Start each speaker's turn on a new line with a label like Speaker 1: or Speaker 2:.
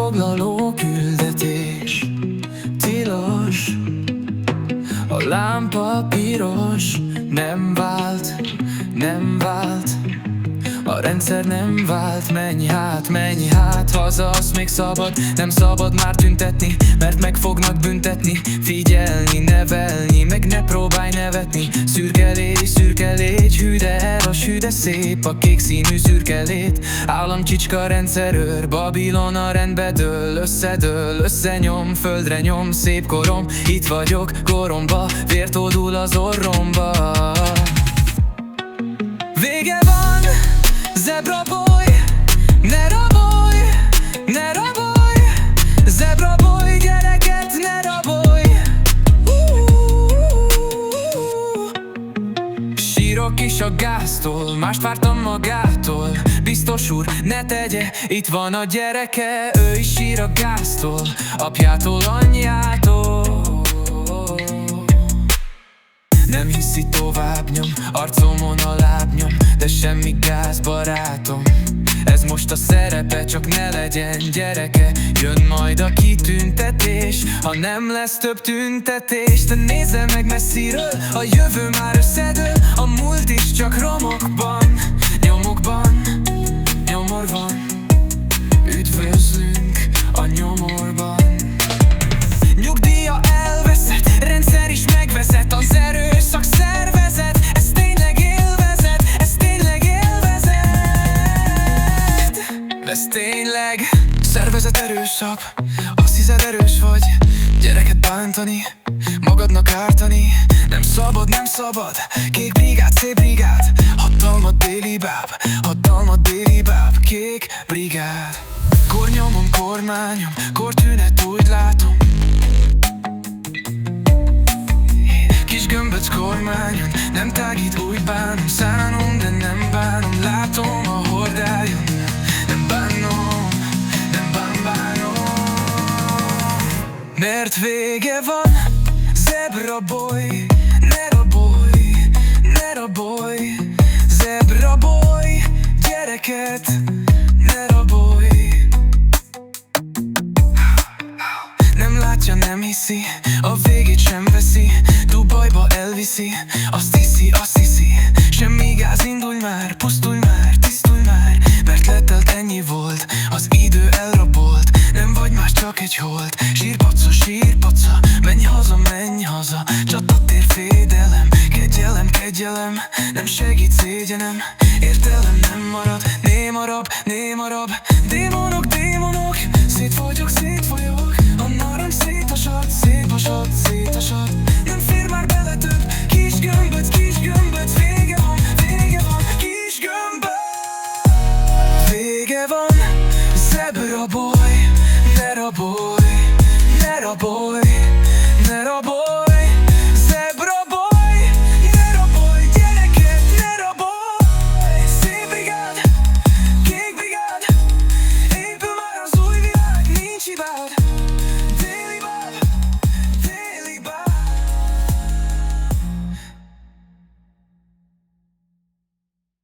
Speaker 1: foglaló küldetés. Tilos, a lámpa piros, nem vált, nem vált. A rendszer nem vált, menj hát haza, azt még szabad. Nem szabad már tüntetni, mert meg fognak büntetni. Figyelni, nevelni, meg ne próbálj nevetni. Szürke légy, hű de eras, hű de szép a kék színű szürke lét. Államcsicska rendszerőr, Babilon a rendbe dől. Összedől, összenyom, földre nyom, szép korom. Itt vagyok, koromba, vért hódul az orromba. Vége van, zebra boy, ne rabolj, ne rabolj. Zebra boy, gyereket ne rabolj. Sírok is a gáztól, mást vártam magától. Biztos úr, ne tegye, itt van a gyereke. Ő is sír a gáztól, apjától, anyjától. Nem hiszi, tovább nyom, arcomon a lábnyom. De semmi gáz, barátom, ez most a szerepe, csak ne legyen gyereke. Jön majd a kitüntetés, ha nem lesz több tüntetés. De nézze meg messziről, a jövő már összedől. A múlt is csak romokban, nyomokban, nyomor van. Üdvözlünk a nyomorban. Nyugdíja elveszett, rendszer is megveszett. Az erőszak szervezet, ez tényleg élvezet, ez tényleg élvezet. Ez tényleg szervezet erőszak. Azt hiszed erős vagy, gyereket bántani, magadnak ártani. Nem szabad, nem szabad, kék brigád, szép brigád. Hatalmat déli báb, hatalmat déli báb. Kék brigád. Kornyomom, kormányom, kortűnet úgy látom. Kis gömböc kormányon, nem tágít, úgy bánom. Szánom, de nem bánom, látom a hordájon. Nem bánom, nem bánom. Mert vége van, zebra boy, ne rabolj, ne rabolj. Zebra boy, gyereket ne rabolj. Nem látja, nem hiszi, a végét sem veszi. Dubajba elviszi, azt hiszi. Semmi gáz, indulj már, pusztulj már, tisztulj már. Mert letelt, ennyi volt, az idő elrabolt. Nem vagy más, csak egy holt. Sírpaca, menj haza. Csatatér, fédelem, kegyelem. Nem segít, szégyenem, értelem nem marad. Némarab, démonok. Szétfogyok, a narancs szétesett.